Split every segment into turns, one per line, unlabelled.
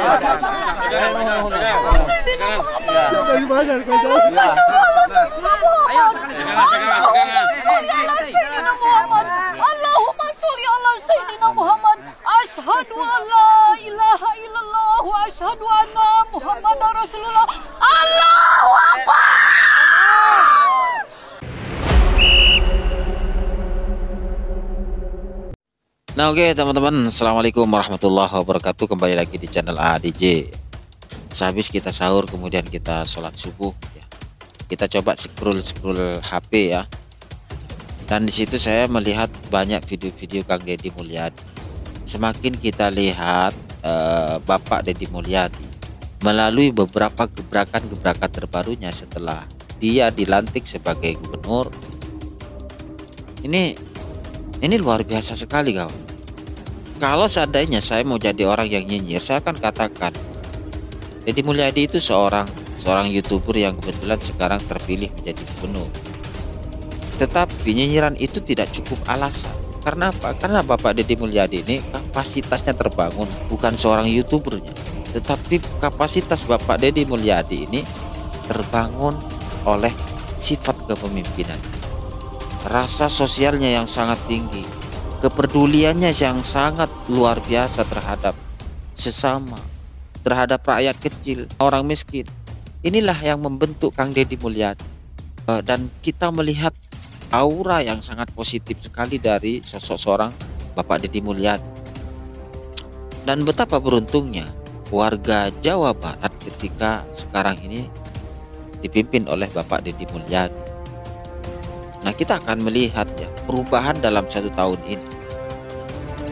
Allahumma sholli ala sayyidina Muhammad. Asyhadu an la ilaha illallah wa asyhadu anna Muhammadar Rasulullah. Allahu Akbar.
Nah oke teman-teman, assalamualaikum warahmatullahi wabarakatuh. Kembali lagi di channel ADJ. Sehabis kita sahur kemudian kita sholat subuh ya. Kita coba scroll HP ya. Dan disitu saya melihat banyak video-video Kang Deddy Mulyadi. Semakin kita lihat Bapak Deddy Mulyadi melalui beberapa gebrakan-gebrakan terbarunya setelah dia dilantik sebagai gubernur. Ini luar biasa sekali kawan. Kalau seandainya saya mau jadi orang yang nyinyir, saya akan katakan Deddy Mulyadi itu seorang YouTuber yang kebetulan sekarang terpilih menjadi gubernur. Tetapi nyinyiran itu tidak cukup alasan. Karena apa? Karena Bapak Deddy Mulyadi ini kapasitasnya terbangun bukan seorang YouTubernya, tetapi kapasitas Bapak Deddy Mulyadi ini terbangun oleh sifat kepemimpinan. Rasa sosialnya yang sangat tinggi, kepeduliannya yang sangat luar biasa terhadap sesama, terhadap rakyat kecil, orang miskin. Inilah yang membentuk Kang Deddy Mulyadi. Dan kita melihat aura yang sangat positif sekali dari sosok seorang Bapak Deddy Mulyadi. Dan betapa beruntungnya warga Jawa Barat ketika sekarang ini dipimpin oleh Bapak Deddy Mulyadi. Nah kita akan melihat ya perubahan dalam 1 tahun ini.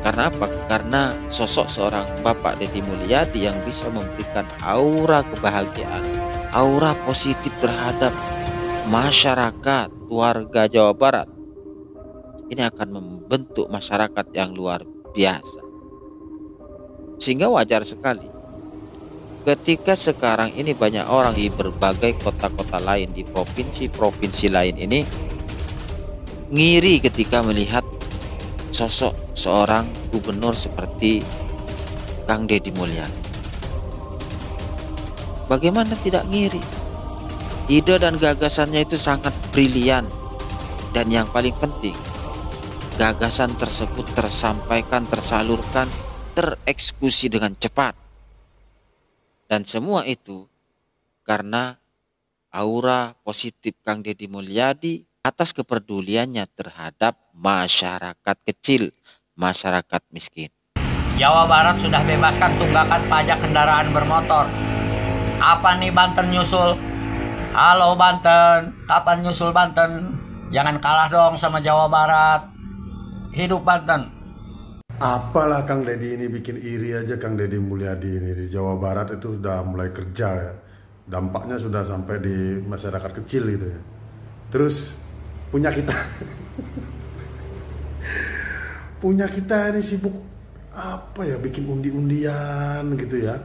Karena apa? Karena sosok seorang Bapak Deddy Mulyadi yang bisa memberikan aura kebahagiaan, aura positif terhadap masyarakat warga Jawa Barat. Ini akan membentuk masyarakat yang luar biasa. Sehingga wajar sekali ketika sekarang ini banyak orang di berbagai kota-kota lain, di provinsi-provinsi lain ini ngiri ketika melihat sosok seorang gubernur seperti Kang Deddy Mulyadi. Bagaimana tidak ngiri? Ide dan gagasannya itu sangat brilian. Dan yang paling penting, gagasan tersebut tersampaikan, tersalurkan, tereksekusi dengan cepat. Dan semua itu karena aura positif Kang Deddy Mulyadi atas kepeduliannya terhadap masyarakat kecil, masyarakat miskin.
Jawa Barat sudah bebaskan tunggakan pajak kendaraan bermotor. Apa nih Banten nyusul? Halo Banten, kapan nyusul Banten? Jangan kalah dong sama Jawa Barat. Hidup Banten.
Apalah Kang Deddy ini bikin iri aja Kang Deddy Mulyadi ini di Jawa Barat itu sudah mulai kerja ya. Dampaknya sudah sampai di masyarakat kecil gitu ya. Terus punya kita ini sibuk apa ya, bikin undi-undian gitu ya.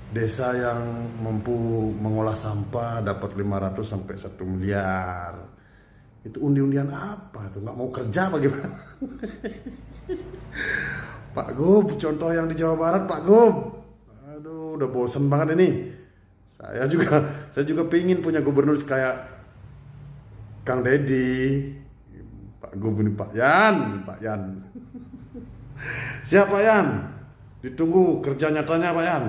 Desa yang mampu mengolah sampah dapat 500 sampai 1 miliar. Itu undi-undian apa tuh? Nggak mau kerja bagaimana? Pak Gub, contoh yang di Jawa Barat Pak Gub. Aduh, udah bosen banget ini. Saya juga pingin punya gubernur kayak Kang Deddy. Pak Gub ini Pak Yan. Siap Pak Yan. Ditunggu kerja nyatanya Pak Yan.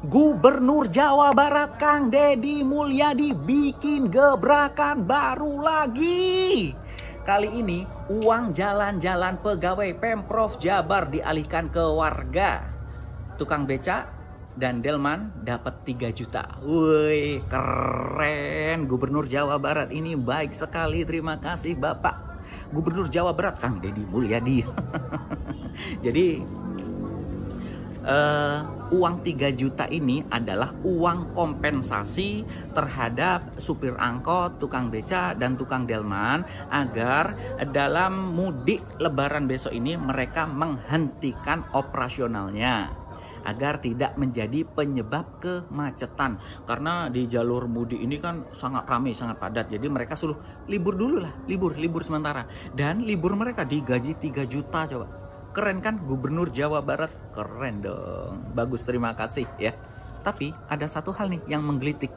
Gubernur Jawa Barat Kang Deddy Mulyadi bikin gebrakan baru lagi. Kali ini uang jalan-jalan pegawai Pemprov Jabar dialihkan ke warga. Tukang beca dan delman dapat 3 juta. Woi, keren. Gubernur Jawa Barat ini baik sekali. Terima kasih Bapak Gubernur Jawa Barat Kang Deddy Mulyadi. Jadi uang 3 juta ini adalah uang kompensasi terhadap supir angkot, tukang beca, dan tukang delman agar dalam mudik lebaran besok ini mereka menghentikan operasionalnya agar tidak menjadi penyebab kemacetan. Karena di jalur mudik ini kan sangat ramai, sangat padat. Jadi mereka suruh libur dulu lah, libur sementara. Dan libur mereka digaji 3 juta coba. Keren kan Gubernur Jawa Barat? Keren dong. Bagus, terima kasih ya. Tapi ada satu hal nih yang menggelitik.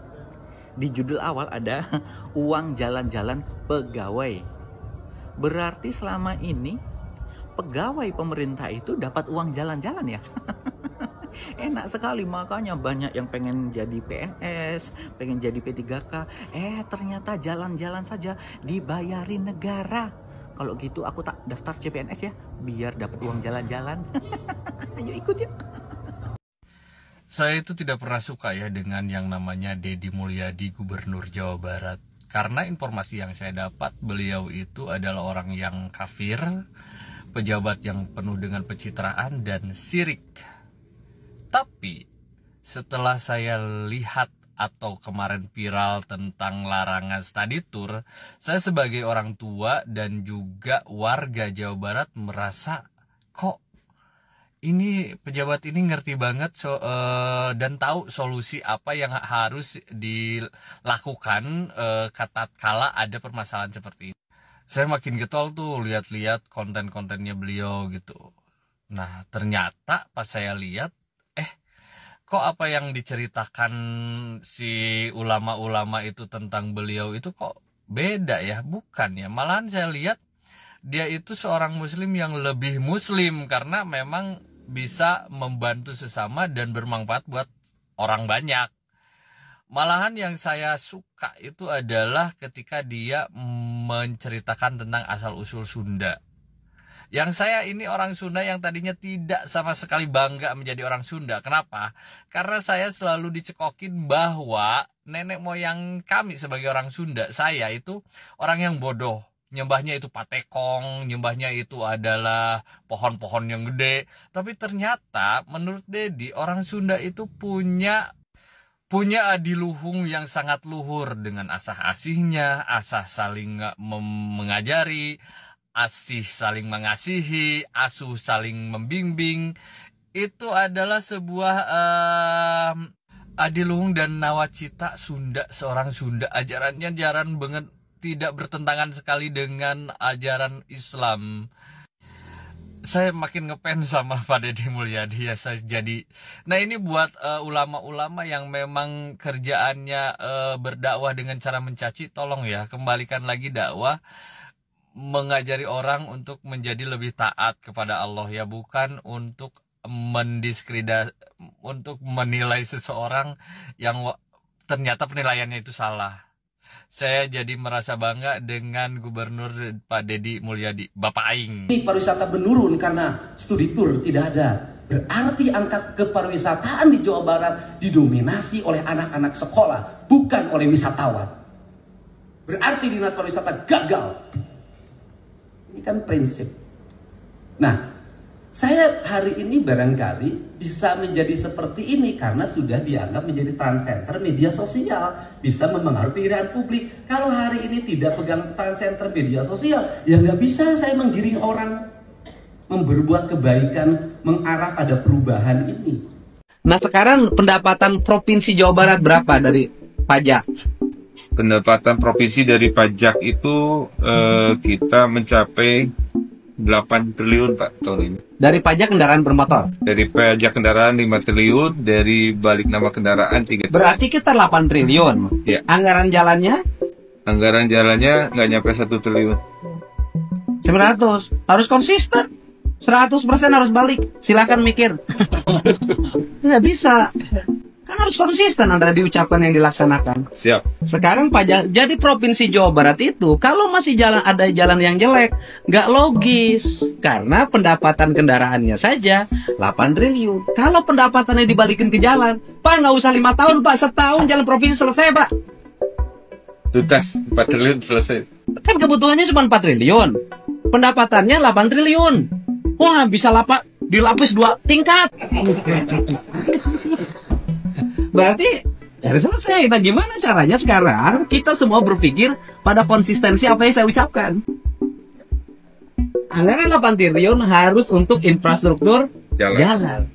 Di judul awal ada uang jalan-jalan pegawai. Berarti selama ini pegawai pemerintah itu dapat uang jalan-jalan ya? Enak sekali, makanya banyak yang pengen jadi PNS, pengen jadi P3K. Ternyata jalan-jalan saja dibayarin negara. Kalau gitu aku tak daftar CPNS ya, biar dapat uang jalan-jalan. Ayo ikut ya.
Saya itu tidak pernah suka ya dengan yang namanya Deddy Mulyadi, Gubernur Jawa Barat. Karena informasi yang saya dapat, beliau itu adalah orang yang kafir, pejabat yang penuh dengan pencitraan dan syirik. Tapi setelah saya lihat atau kemarin viral tentang larangan study tour, saya sebagai orang tua dan juga warga Jawa Barat merasa kok ini pejabat ini ngerti banget dan tahu solusi apa yang harus dilakukan kala ada permasalahan seperti ini. Saya makin getol tuh lihat-lihat konten-kontennya beliau gitu. Nah ternyata pas saya lihat, kok apa yang diceritakan si ulama-ulama itu tentang beliau itu kok beda ya? Bukan ya, malahan saya lihat dia itu seorang muslim yang lebih muslim karena memang bisa membantu sesama dan bermanfaat buat orang banyak. Malahan yang saya suka itu adalah ketika dia menceritakan tentang asal-usul Sunda. Yang saya ini orang Sunda yang tadinya tidak sama sekali bangga menjadi orang Sunda. Kenapa? Karena saya selalu dicekokin bahwa nenek moyang kami sebagai orang Sunda, saya itu orang yang bodoh. Nyembahnya itu patekong, nyembahnya itu adalah pohon-pohon yang gede. Tapi ternyata menurut Deddy, orang Sunda itu punya adiluhung yang sangat luhur dengan asah-asihnya, asah saling mengajari, asih saling mengasihi, asuh saling membimbing. Itu adalah sebuah adiluhung dan nawacita Sunda, seorang Sunda. Ajarannya ajaran banget, tidak bertentangan sekali dengan ajaran Islam. Saya makin ngefans sama Pak Deddy Mulyadi ya, saya jadi. Nah ini buat ulama-ulama yang memang kerjaannya berdakwah dengan cara mencaci, tolong ya kembalikan lagi dakwah mengajari orang untuk menjadi lebih taat kepada Allah ya, bukan untuk untuk menilai seseorang yang ternyata penilaiannya itu salah. Saya jadi merasa bangga dengan Gubernur Pak Deddy Mulyadi, Bapak Aing.
Ini pariwisata menurun karena studi tour tidak ada. Berarti angka kepariwisataan di Jawa Barat didominasi oleh anak-anak sekolah, bukan oleh wisatawan. Berarti Dinas Pariwisata gagal. Ini kan prinsip. Nah, saya hari ini barangkali bisa menjadi seperti ini karena sudah dianggap menjadi transcenter media sosial, bisa mempengaruhi pikiran publik. Kalau hari ini tidak pegang transcenter media sosial, ya nggak bisa saya menggiring orang berbuat kebaikan, mengarah pada perubahan ini.
Nah sekarang pendapatan Provinsi Jawa Barat berapa dari pajak?
Pendapatan provinsi dari pajak itu kita mencapai 8 triliun Pak tahun ini.
Dari pajak kendaraan bermotor?
Dari pajak kendaraan 5 triliun, dari balik nama kendaraan 3 triliun.
Berarti kita 8 triliun.
Ya.
Anggaran jalannya?
Anggaran jalannya nggak nyampe 1 triliun.
900. Harus konsisten. 100% harus balik. Silakan mikir. Nggak bisa. Kan harus konsisten antara diucapkan yang dilaksanakan.
Siap.
Sekarang pajak jadi Provinsi Jawa Barat itu kalau masih ada jalan yang jelek nggak logis karena pendapatan kendaraannya saja 8 triliun. Kalau pendapatannya dibalikin ke jalan, Pak nggak usah 5 tahun Pak, setahun jalan provinsi selesai Pak.
Tuntas 4 triliun selesai.
Kan kebutuhannya cuma 4 triliun, pendapatannya 8 triliun. Wah bisa dilapis 2 tingkat. Berarti harus selesai. Nah gimana caranya sekarang kita semua berpikir pada konsistensi apa yang saya ucapkan. Anggaran 8 triliun harus untuk infrastruktur jalan.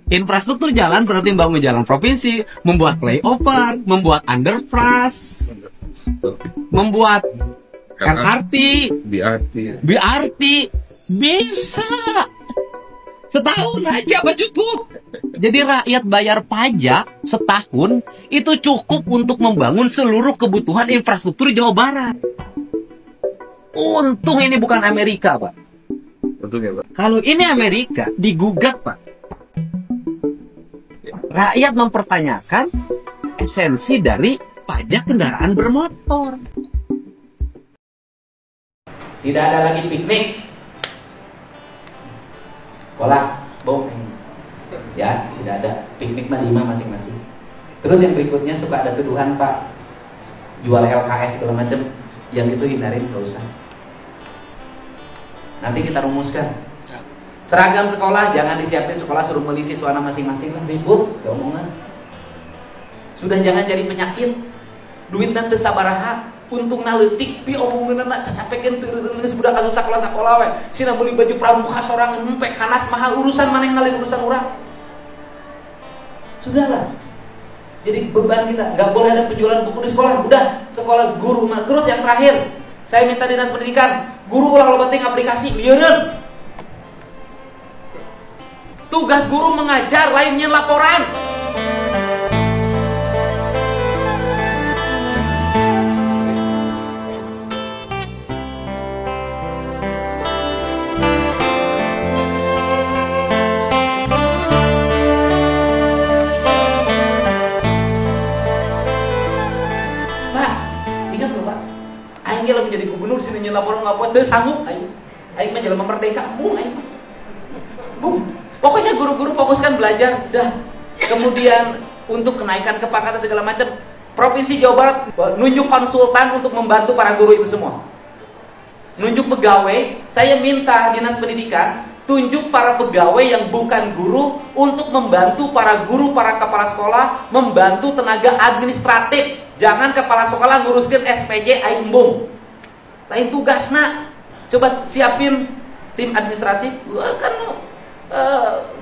Infrastruktur jalan berarti membangun jalan provinsi, membuat flyover, membuat underpass, membuat LRT, BRT. Bisa. Setahun aja apa cukup? Jadi rakyat bayar pajak setahun itu cukup untuk membangun seluruh kebutuhan infrastruktur Jawa Barat. Untung ini bukan Amerika, Pak.
Untung ya, Pak.
Kalau ini Amerika, digugat, Pak. Rakyat mempertanyakan esensi dari pajak kendaraan bermotor. Tidak ada lagi piknik. Sekolah, ya, tidak ada piknik mah 5 masing-masing. Terus yang berikutnya suka ada tuduhan, Pak, jual LKS segala macam. Yang itu hindarin, nggak usah. Nanti kita rumuskan. Seragam sekolah jangan disiapin sekolah, suruh beli siswana masing-masing lah, ribut, gak omongan. Sudah jangan jadi penyakit. Duit nanti sabaraha, untung naletik, pi omongan nak cacapekin terus budak asup sekolah we. Sina beli baju pramuka sorangan empek hanas mahal, urusan mana yang nalih urusan orang. Sudahlah. Jadi beban kita, nggak boleh ada penjualan buku di sekolah. Udah, sekolah guru. Terus yang terakhir, saya minta dinas pendidikan, guru ulah lo penting aplikasi, lieureun. Tugas guru mengajar, lainnya laporan. Aing ge menjadi gubernur sini nyeun laporan ngabuat teu sanggup aing. Aing mah jelema merdeka, bung aing. Bung. Pokoknya guru-guru fokuskan belajar, dah. Kemudian untuk kenaikan kepangkatan segala macam, Provinsi Jawa Barat nunjuk konsultan untuk membantu para guru itu semua. Nunjuk pegawai, saya minta dinas pendidikan tunjuk para pegawai yang bukan guru untuk membantu para guru, para kepala sekolah, membantu tenaga administratif. Jangan kepala sekolah nguruskan SPJ aing bung. Lain tugas nak. Coba siapin tim administrasi. Kan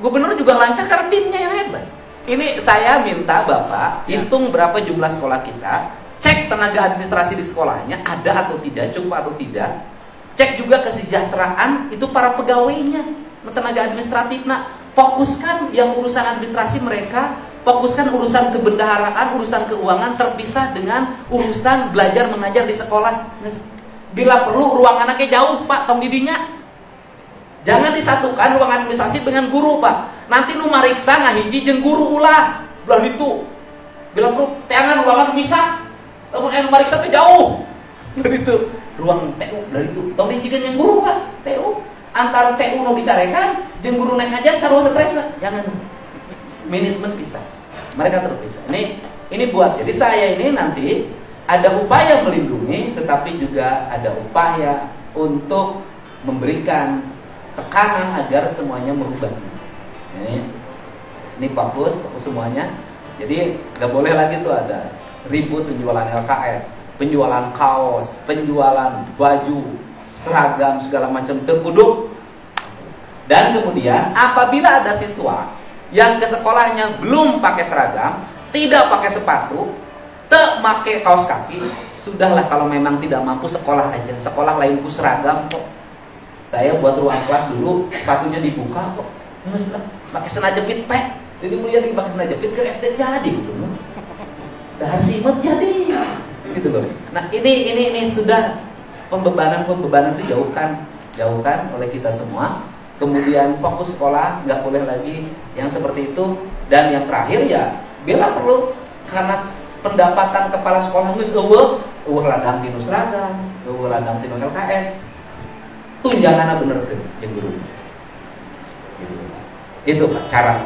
gubernur juga lancar karena timnya yang hebat. Ini saya minta Bapak hitung berapa jumlah sekolah kita, cek tenaga administrasi di sekolahnya ada atau tidak, cukup atau tidak. Cek juga kesejahteraan itu para pegawainya, tenaga administratif. Nah, fokuskan yang urusan administrasi mereka, fokuskan urusan kebendaharaan, urusan keuangan terpisah dengan urusan belajar mengajar di sekolah. Bila perlu ruang anaknya jauh, Pak, tong didinya. Jangan disatukan ruang administrasi dengan guru, Pak. Nanti nu mariksa ngahiji jeung guru ulah. Belah ditu. Bila perlu teangan ruangan bisa. Namun anu mariksa teh jauh. Dari itu ruang TU dari itu. Tong dijikeun jeung guru, Pak. TU antara TU nu dicarekan jeung guru naik ngajar sarua stres lah. Jangan. Manajemen pisah. Mereka terpisah. Ini buat. Jadi saya ini nanti ada upaya melindungi, tetapi juga ada upaya untuk memberikan tekanan agar semuanya merubah. Ini fokus semuanya. Jadi nggak boleh lagi tuh ada ribut penjualan LKS, penjualan kaos, penjualan baju, seragam segala macam terkuduk. Dan kemudian apabila ada siswa yang ke sekolahnya belum pakai seragam, tidak pakai sepatu, tak pakai kaos kaki, sudahlah kalau memang tidak mampu sekolah aja. Sekolah lainku seragam kok. Saya buat ruang kelas dulu, sepatunya dibuka kok. Nges lah, pakai sena jepit pek. Jadi mulia pakai sena jepit ke SD jadi gitu. Dahar simet jadi. Gitu loh. Nah, ini sudah pembebanan itu jauhkan oleh kita semua. Kemudian fokus sekolah, nggak boleh lagi yang seperti itu. Dan yang terakhir ya, bila perlu karena pendapatan kepala sekolah geus eueuh ladang tinu seragam, eueuh ladang tinu LKS. Tunjangannya bener ke yang guru. Itu Pak cara.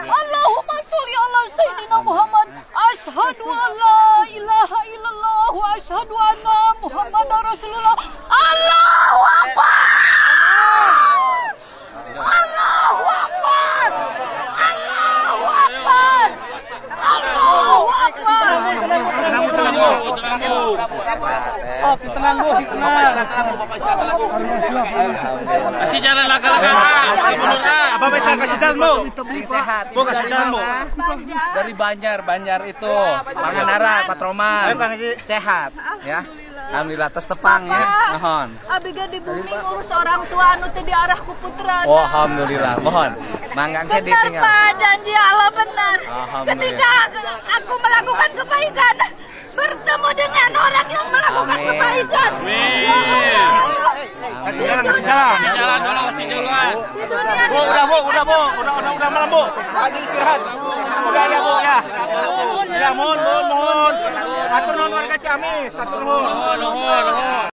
Allahumma Sayyidina Muhammad. Asyhadu an la ilaha illallah wa asyhadu anna Muhammadar Rasulullah. Allahu Akbar. Allahu Akbar. Allahu Akbar. Allahu Akbar.
Tenang Bu, tenang. Kasih jalan laka-laka. Apa bisa kasih jalan Bu?
Sehat.
Bu kasih jalan Bu.
Dari Banjar itu, Pangandaran, Patroman. Sehat, ya. Alhamdulillah, tes tepang ya. Mohon.
Abiga di bumi ngurus orang tua anu teh diarah ku putrana.
Oh, alhamdulillah. Mohon. Mangga ke
Benar
ditinggal.
Pak, janji Allah benar.
Alhamdulillah.
Ketika aku melakukan kebaikan, bertemu dengan orang yang melakukan
Amin.
kebaikan.
Kasih jalan, kasih jalan. Jalan dulu, kasih jalan. Bu, udah malam Bu. Lagi istirahat. Udah ya Bu ya. Udah mohon. Atur nuhun warga Ciamis, atur nuhun.